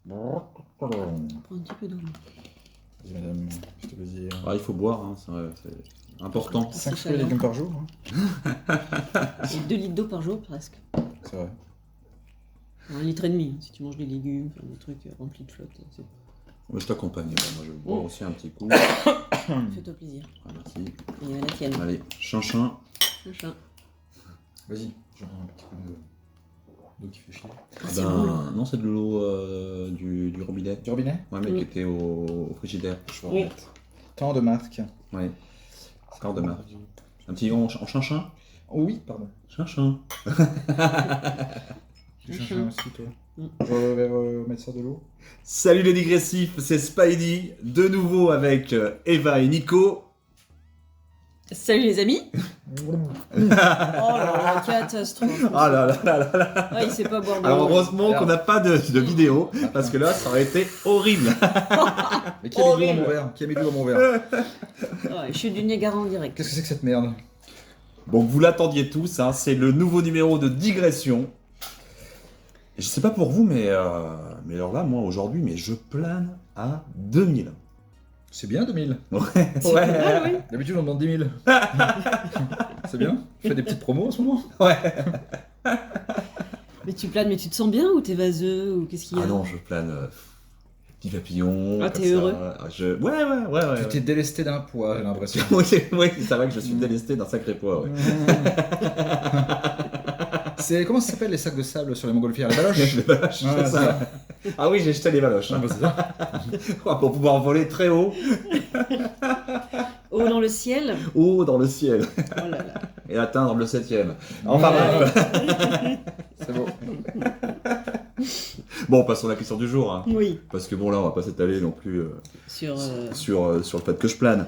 Prends un petit peu d'eau. Vas-y madame, je te plaisir. Ah, il faut boire, hein, c'est important. 5 fruits et légumes par jour, hein. Et 2 litres d'eau par jour presque. C'est vrai. 1,5 litre si tu manges des légumes, enfin, des trucs remplis de flotte. Moi, je t'accompagne, moi je bois aussi un petit coup. Fais-toi plaisir. Ah, merci. Et la tienne. Allez, chinchin. Machin. Vas-y, j'en ai un petit peu d'eau qui fait chier. Ah, c'est bon, là. Non, c'est de l'eau du robinet. Du robinet? Ouais, mais Oui. qui était au frigidaire. Je vais Oui. remettre. Tant de marque. Ouais. Encore de marque. Un petit en chinchin. Oh oui, pardon. Chinchin. Tu cherches un aussi, toi? Mm. Je vais vers mettre ça de l'eau. Salut les digressifs, c'est Spidey, de nouveau avec Eva et Nico. Salut les amis. Oh là là, catastrophe. Ah là là là là là. Ah, il sait pas boire de Alors l'eau. heureusement qu'on n'a pas de vidéo, parce que là ça aurait été horrible. Mais qui a mis de l'eau dans Horrible. mon verre? Qui a mis de l'eau dans mon verre? Ouais, je suis du Niagara en direct. Qu'est-ce que c'est que cette merde? Bon, vous l'attendiez tous, hein, c'est le nouveau numéro de Digression. Et je sais pas pour vous, mais alors là, moi aujourd'hui, mais je plane à 2000. C'est bien 2000. Ouais. C'est pas mal, oui. D'habitude on demande 10 000. C'est bien? Tu fais des petites promos en ce moment? Ouais. Mais tu planes, mais tu te sens bien ou t'es vaseux ou qu'est-ce qu'il y a? Ah non, je plane petit papillon. Ah, comme t'es ça. heureux. Ouais. Tu t'es délesté d'un poids, j'ai l'impression. Oui, c'est vrai que je suis délesté d'un sacré poids. Ouais. Comment ça s'appelle les sacs de sable sur les montgolfières? Les baloches? Les baloches, Ouais, c'est ça. Ah oui, j'ai jeté les baloches. Ah, Hein. bah, c'est ça. Pour pouvoir voler très haut, Haut dans le ciel. haut dans le ciel, Oh là là. et atteindre le 7e. Enfin Ouais. bref. C'est beau. Bon, passons à la question du jour. Hein. Oui. Parce que bon, là, on va pas s'étaler non plus Sur. sur le fait que je plane.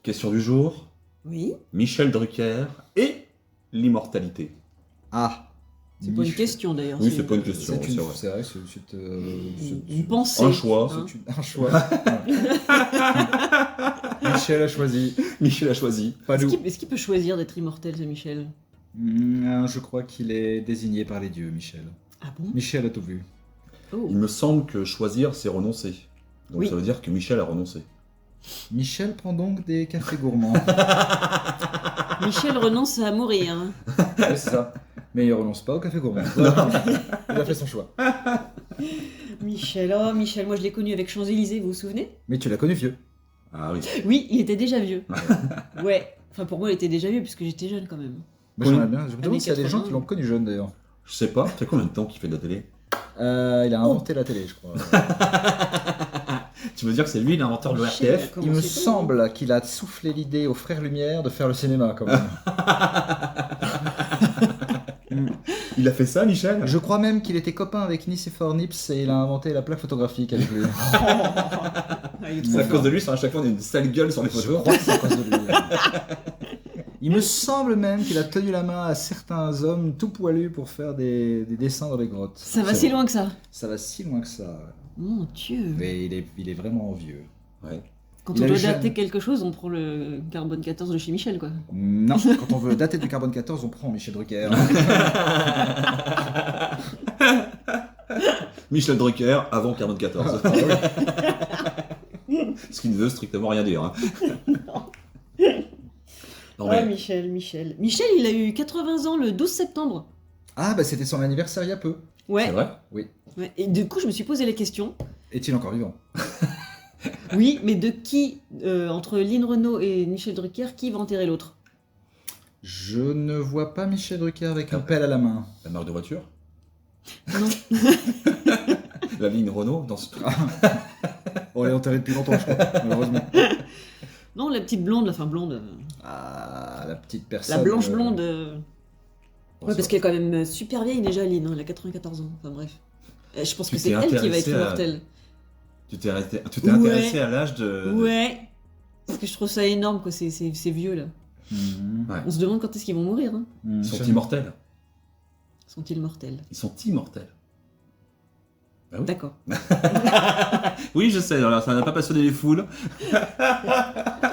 Question du jour, Oui. Michel Drucker et l'immortalité. Ah. C'est pas une question d'ailleurs. Oui, c'est pas une question. C'est c'est vrai. c'est vrai, Une pensée. Un choix. hein. un choix. Michel a choisi. Michel a choisi. Pas nous. Est-ce qu'il peut choisir d'être immortel, ce Michel? Je crois qu'il est désigné par les dieux, Michel. Ah bon? Michel a tout vu. Oh. Il me semble que choisir, c'est renoncer. Donc Oui. ça veut dire que Michel a renoncé. Michel prend donc des cafés gourmands. Michel renonce à mourir. Hein. Ouais, c'est ça. Mais il renonce pas au café gourmand. Il a fait son choix. Michel, oh Michel, moi je l'ai connu avec Champs-Élysées, vous vous souvenez? Mais tu l'as connu vieux. Ah oui. Oui, il était déjà vieux. Ouais. Enfin, pour moi, il était déjà vieux puisque j'étais jeune quand même. Moi, j'aimerais bien. Je me demande Années s'il y a des gens 80. qui l'ont connu jeune d'ailleurs. Je sais pas, t'as combien de temps qu'il fait de la télé? Il a inventé la télé, je crois. Tu veux dire que c'est lui l'inventeur de Michel, l'ORTF? comment Il me c'est fait, semble qu'il a soufflé l'idée aux frères Lumière de faire le cinéma quand même. Il a fait ça, Michel? Je crois même qu'il était copain avec Nicéphore Nips et il a inventé la plaque photographique avec lui. Ah, il est trop C'est à fort. cause de lui, à chaque fois on a une sale gueule sur les Je photos. crois que c'est à cause de lui. Il me semble même qu'il a tenu la main à certains hommes tout poilus pour faire des dessins dans les grottes. Ça va C'est si bon. loin que ça. Ça va si loin que ça. Ouais. Mon Dieu. Mais il est vraiment vieux. Ouais. Quand Il on a doit eu jeune. dater quelque chose, on prend le carbone 14 de chez Michel, quoi. Non, quand on veut dater du carbone 14, on prend Michel Drucker. Michel Drucker avant Carbone 14. Ce qui ne veut strictement rien dire. Hein. Non, Ah, mais Michel. Michel, il a eu 80 ans le 12 septembre. Ah, bah c'était son anniversaire il y a peu. Ouais. c'est vrai? Ouais. Et du coup, je me suis posé la question. Est-il encore vivant? Oui, mais de qui, entre Lynn Renault et Michel Drucker, qui va enterrer l'autre? Je ne vois pas Michel Drucker avec un pelle à la main. La marque de voiture? Non. La ligne Renault dans ce truc. Oh, elle est enterrée depuis longtemps, je crois, malheureusement. Non, la petite blonde, enfin blonde. Ah, la petite personne. La blanche blonde. Bon, Ouais, ça parce qu'elle est quand même super vieille déjà, Lynn. Hein, elle a 94 ans. Enfin bref. Je pense Tu que c'est t'es elle qui va être intéressé à- immortelle. Tu t'es Ouais. intéressé à l'âge de... Ouais. Parce que je trouve ça énorme, quoi. C'est vieux, là. Mhm. Ouais. On se demande quand est-ce qu'ils vont mourir. Hein. Mhm. Ils sont immortels. Sont-ils mortels? Ils sont immortels. Bah oui. D'accord. Oui, je sais, alors, ça n'a pas passionné les foules.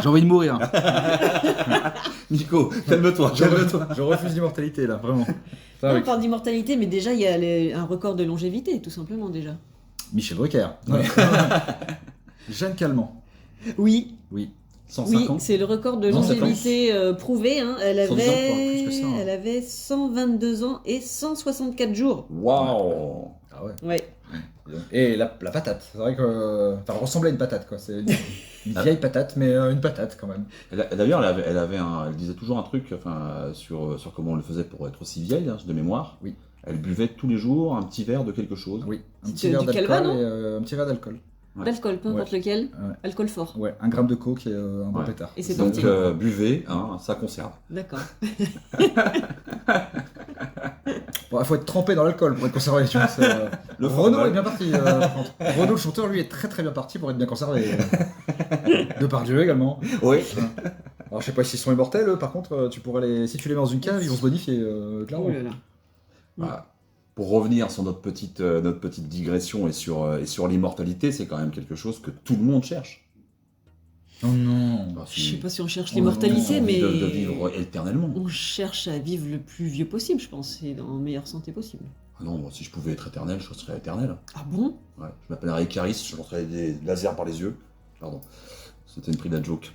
J'ai envie de mourir. Nico, calme-toi, calme-toi. Je refuse l'immortalité là, vraiment. Ça, Non, oui. on parle d'immortalité, mais déjà, il y a un record de longévité, tout simplement, déjà. Michel Drucker. Ouais. Jeanne Calment. Oui, Oui. 105 oui, ans. c'est le record de 107 ans. longévité prouvé. Hein. Elle 110 ans, avait... plus que ça, hein. Elle avait 122 ans et 164 jours. Waouh. Ah ouais. Ouais. Et la patate, c'est vrai que. Enfin, elle ressemblait à une patate, quoi. C'est une vieille patate, mais une patate quand même. D'ailleurs, elle disait toujours un truc sur comment on le faisait pour être aussi vieille, hein, de mémoire. Oui. Elle buvait tous les jours un petit verre de quelque chose. Oui, un C'est petit du verre Calva, d'alcool non et un petit verre d'alcool. Ouais. D'alcool, peu importe lequel. Ouais. Alcool fort. Ouais, un gramme de coke et un bon Ouais. pétard. Et c'est Donc parti. buvez, hein, ça conserve. D'accord. Bon, il faut être trempé dans l'alcool pour être conservé. Tu vois, Le Renaud formol. est bien parti. Par contre. Renaud, le chanteur, lui, est très très bien parti pour être bien conservé. Depardieu également. Oui. Alors, je sais pas s'ils sont immortels, eux, par contre, tu pourrais si tu les mets dans une cave, ils vont se bonifier, clairement. Oh là là. Voilà. Pour revenir sur notre petite digression et sur l'immortalité, c'est quand même quelque chose que tout le monde cherche. Oh non. Enfin, Je sais pas si on cherche Oh, l'immortalité, non, mais de vivre éternellement. on cherche à vivre le plus vieux possible, je pense, et dans la meilleure santé possible. Ah non, moi, si je pouvais être éternel, je serais éternel. Ah bon? Ouais. Je m'appellerais Icaris, je lancerais des lasers par les yeux. Pardon. C'était une prise de joke.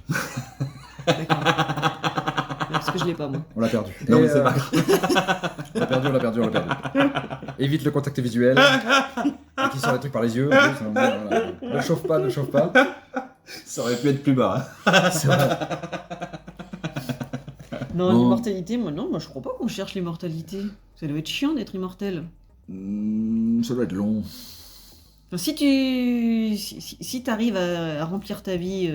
D'accord. Parce que je l'ai pas, moi. On l'a perdu. Non, Et, mais c'est pas grave. On l'a perdu, on l'a perdu, on l'a perdu. Évite le contact visuel. Et qui sort les trucs par les yeux. En plus, voilà. Ne chauffe pas, ne chauffe pas. Ça aurait pu être plus bas. Hein. C'est vrai. Non, Bon. l'immortalité, moi je crois pas qu'on cherche l'immortalité. Ça doit être chiant d'être immortel. Ça doit être long. Enfin, si t'arrives à remplir ta vie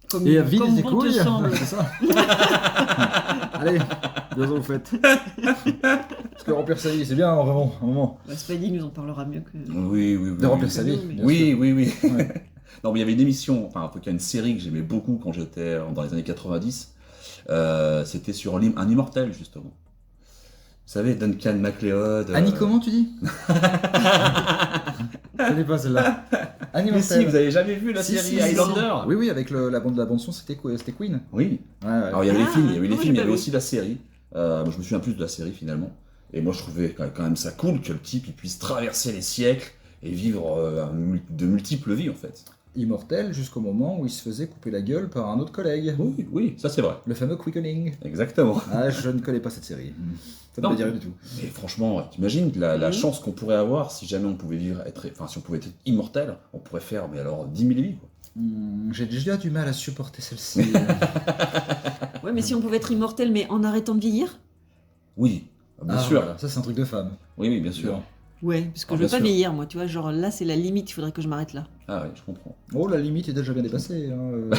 comme, Et à vide comme des bon te couilles, semble. c'est ça. Allez, bien vous faites. Parce que remplir sa vie, c'est bien, vraiment, un moment. Bah, Spidey nous en parlera mieux que... Oui, oui, oui. De remplir oui. sa vie. mais- bien Oui, sûr. oui, oui. Ouais. Non, mais il y avait une émission, enfin, en tout cas une série que j'aimais beaucoup quand j'étais dans les années 90. C'était sur un immortel, justement. Vous savez, Duncan MacLeod. Annie, comment tu dis Je connais pas celle-là. Annie Mais si, Mortel. vous avez jamais vu la Si, série si, si, Highlander? Oui, oui, avec la bande son, c'était Queen. Oui. Ouais, ouais. Alors il y avait les films, il y avait les non, films, il y j'ai avait pas aussi la série. Moi, je me souviens plus de la série finalement. Et moi je trouvais quand même ça cool que le type il puisse traverser les siècles et vivre de multiples vies en fait. Immortel jusqu'au moment où il se faisait couper la gueule par un autre collègue. Oui, oui, ça c'est vrai. Le fameux Quickening. Exactement. Ah, je ne connais pas cette série. Ça ne Non. me dit rien du tout. Mais franchement, t'imagines la Mhm. chance qu'on pourrait avoir si jamais on pouvait si on pouvait être immortel, on pourrait faire mais alors 10 000 vies quoi. J'ai déjà du mal à supporter celle-ci. Ouais, mais si on pouvait être immortel, mais en arrêtant de vieillir? Oui, bien Ah, sûr. voilà. Ça, c'est un truc de femme. Oui, oui, bien sûr. Ouais, parce que Ah, je veux bien pas sûr. vieillir, moi, tu vois, genre là, c'est la limite, il faudrait que je m'arrête là. Ah oui, je comprends. Oh, la limite est déjà bien dépassée. Hein.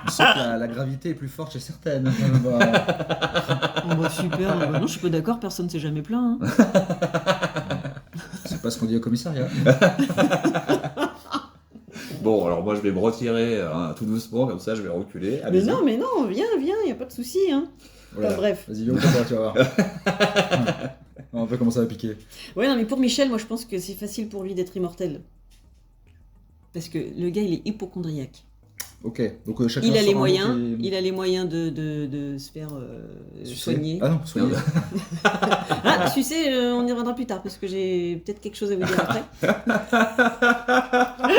On sent que la gravité est plus forte chez certaines. Bah, Oh, bah, super, bah, non, je suis pas d'accord, personne s'est jamais plaint. Hein. c'est pas ce qu'on dit au commissariat. Bon, alors moi je vais me retirer tout doucement, comme ça je vais reculer. Mais Allez-y. non, viens, y a pas de souci. Hein. Voilà. bref. Vas-y, viens, tu vas voir. On va comment ça va piquer. Ouais, non, mais pour Michel, moi je pense que c'est facile pour lui d'être immortel. Parce que le gars, il est hypochondriaque. Ok, donc chacun Il a sort les un moyens, mot qui- il a les moyens de se faire Sucer. soigner. Ah non, soigner. Ah, tu sais, on y reviendra plus tard parce que j'ai peut-être quelque chose à vous dire après.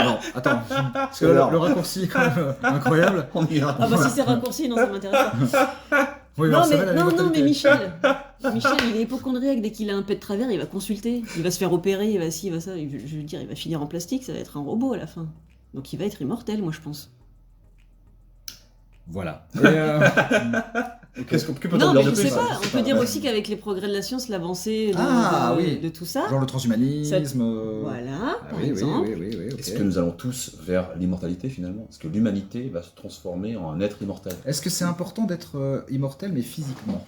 Non, attends. Parce que là, le raccourci est quand même incroyable. On ira. Ah bah si c'est raccourci, non, ça m'intéresse pas. Oui, Non, alors ça mais, va, la non, l'immortalité. mais Michel, il est hypochondriaque. Dès qu'il a un pet de travers, il va consulter. Il va se faire opérer, il va ci, il va ça. Je veux dire, il va finir en plastique, ça va être un robot à la fin. Donc il va être immortel, moi je pense. Voilà. Et, Qu'est-ce que peut-on Non, dire mais de je plus sais ça, pas. je sais On peut pas, dire ouais. aussi qu'avec les progrès de la science, l'avancée Ah, oui. de tout ça. genre le transhumanisme. Voilà, Ah, par oui, exemple. oui, ok. Est-ce que nous allons tous vers l'immortalité finalement? Est-ce que l'humanité va se transformer en un être immortel? Est-ce que c'est important d'être immortel, mais physiquement?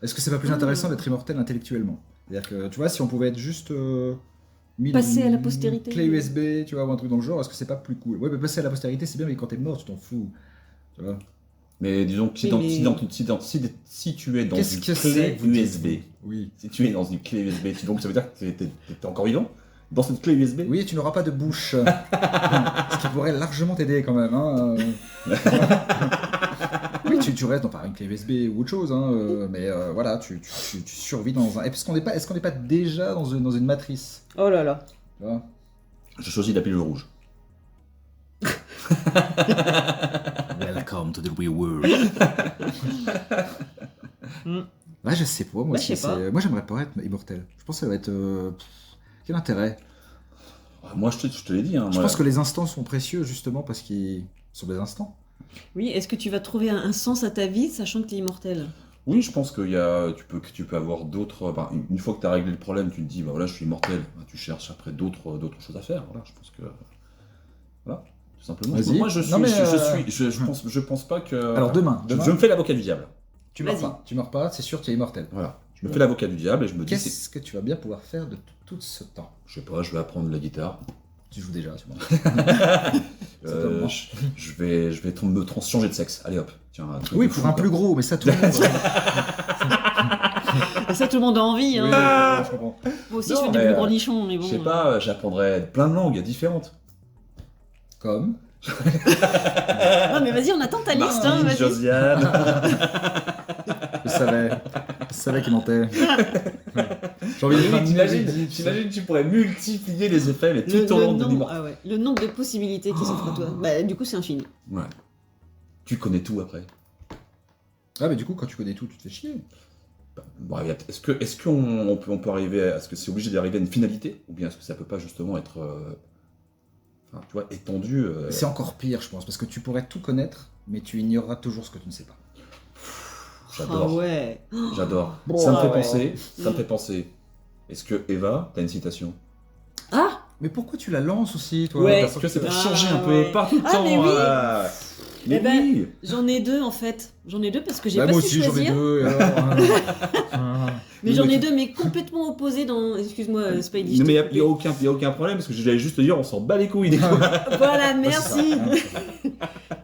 Est-ce que c'est pas plus intéressant d'être immortel intellectuellement? C'est-à-dire que, tu vois, si on pouvait être juste mis dans Passer à une la postérité. clé USB, tu vois, ou un truc dans le genre, est-ce que c'est pas plus cool? Ouais, mais passer à la postérité, c'est bien, mais quand t'es mort, tu t'en fous. Tu vois? Mais disons que Oui, mais- si tu es dans Qu'est-ce une que clé c'est que vous dites, USB, vous Oui. si tu es dans une clé USB, donc ça veut dire que t'es encore vivant dans cette clé USB? Oui, tu n'auras pas de bouche. Ce qui pourrait largement t'aider quand même. Hein. Oui, tu restes dans par une clé USB ou autre chose, hein, mais voilà, tu survis dans un. Est-ce qu'on n'est pas déjà dans une matrice, Oh là là. tu vois? Je choisis la pilule rouge. Welcome to the real world. Ouais, je sais pas, moi Bah, aussi. je sais pas. Moi, j'aimerais pas être immortel. Je pense que ça va être. Quel intérêt? Moi, je te l'ai dit. Hein, Je moi. pense que les instants sont précieux justement parce qu'ils sont des instants. Oui, est-ce que tu vas trouver un sens à ta vie, sachant que tu es immortel? Oui, je pense tu peux avoir d'autres. Une fois que tu as réglé le problème, tu te dis, bah voilà, je suis immortel. Bah, tu cherches après d'autres choses à faire. Voilà, je pense que. Voilà, tout simplement. Vas-y. Moi, je suis. Non, mais, Je pense pas que. Alors demain, Je me fais l'avocat du diable. tu meurs Vas-y. pas. Tu meurs pas, c'est sûr, tu es immortel. Voilà. Je me fais l'avocat du diable et je me dis, Qu'est-ce que tu vas bien pouvoir faire de tout ce temps? je sais pas, je vais apprendre la guitare. Tu joues déjà, sûrement. Euh, je vais changer de sexe. Allez hop. Tiens, un truc Oui, de pour fou, un quoi. plus gros, mais ça, tout le monde. Et ça, tout le monde a envie. Oui, Hein. je comprends. Moi aussi, Non, je fais des mais, plus gros nichons, mais bon. Je sais pas, j'apprendrai plein de langues différentes. Comme. Non, mais vas-y, on attend ta liste. Hein, vas-y. Josiane. Je savais qu'il mentait. J'ai envie de faire T'imagines, tu pourrais multiplier les effets, mais tout au long de l'immortel. Ah ouais. Le nombre de possibilités qui s'offrent à toi. Bah, du coup, c'est infini. Ouais. Tu connais tout après. Ah, mais du coup, quand tu connais tout, tu te fais chier. Bon, est-ce qu'on peut arriver à... Est-ce que c'est obligé d'arriver à une finalité? Ou bien est-ce que ça peut pas justement être... enfin, tu vois, étendu C'est encore pire, je pense, parce que tu pourrais tout connaître, mais tu ignoreras toujours ce que tu ne sais pas. J'adore. Ah ouais. J'adore. Bon, ça me fait ouais. penser. Ça me fait penser. Est-ce que Eva, t'as une citation? Ah, Mais pourquoi tu la lances aussi, toi? Ouais. Parce que c'est pour Ah, changer un peu, ouais. pas tout le Ah, temps. mais oui. Mais Eh ben, oui. j'en ai deux en fait. J'en ai deux parce que j'ai Bah, pas moi su aussi, j'en ai choisir. deux. et alors, Mais Oui, j'en mais ai tu- deux, mais complètement opposés dans. Excuse-moi, Spidey. Non, mais je t'ai il n'y a, coupé. aucun problème parce que j'allais juste te dire, on s'en bat les couilles des fois. Voilà, Bah, c'est merci. ça, hein.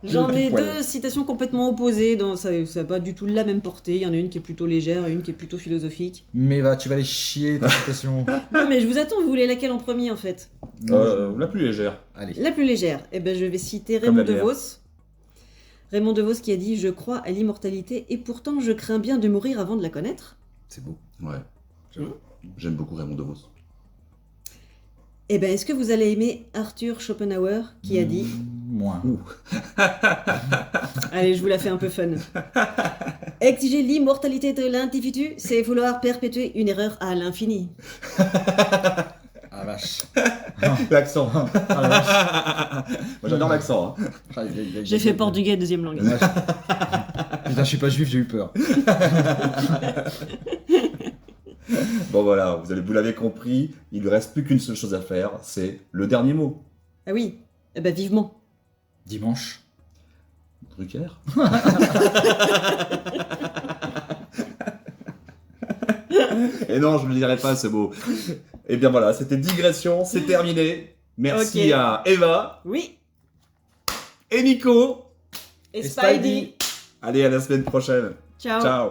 J'en Le ai pile-poil. deux citations complètement opposées. Ça n'a pas du tout la même portée. Il y en a une qui est plutôt légère et une qui est plutôt philosophique. Mais tu vas les chier, ta citation. Non, mais je vous attends, vous voulez laquelle en premier en fait? La plus légère. Allez. La plus légère. Eh ben, je vais citer Comme Raymond la bière. DeVos. Raymond DeVos qui a dit: Je crois à l'immortalité et pourtant je crains bien de mourir avant de la connaître. C'est beau. Ouais. J'avoue. J'aime beaucoup Raymond DeVos. Eh ben, est-ce que vous allez aimer Arthur Schopenhauer qui a dit... Moins. Allez, je vous la fais un peu fun. Exiger l'immortalité de l'individu, c'est vouloir perpétuer une erreur à l'infini. Ah vache. L'accent. Ah, la vache. Moi j'adore l'accent. Hein. J'ai fait portugais deuxième langue. Ouais. Putain, je suis pas juif, j'ai eu peur. Bon voilà, vous l'avez compris, il ne reste plus qu'une seule chose à faire, c'est le dernier mot. Ah oui, eh ben vivement. Dimanche. Drucker. Et non, je ne le dirai pas ce mot. Et bien voilà, c'était Digression, c'est terminé. Merci Ok. à Eva Oui, et Nico. et Et Spidey. Spidey. Allez, à la semaine prochaine. Ciao. Ciao.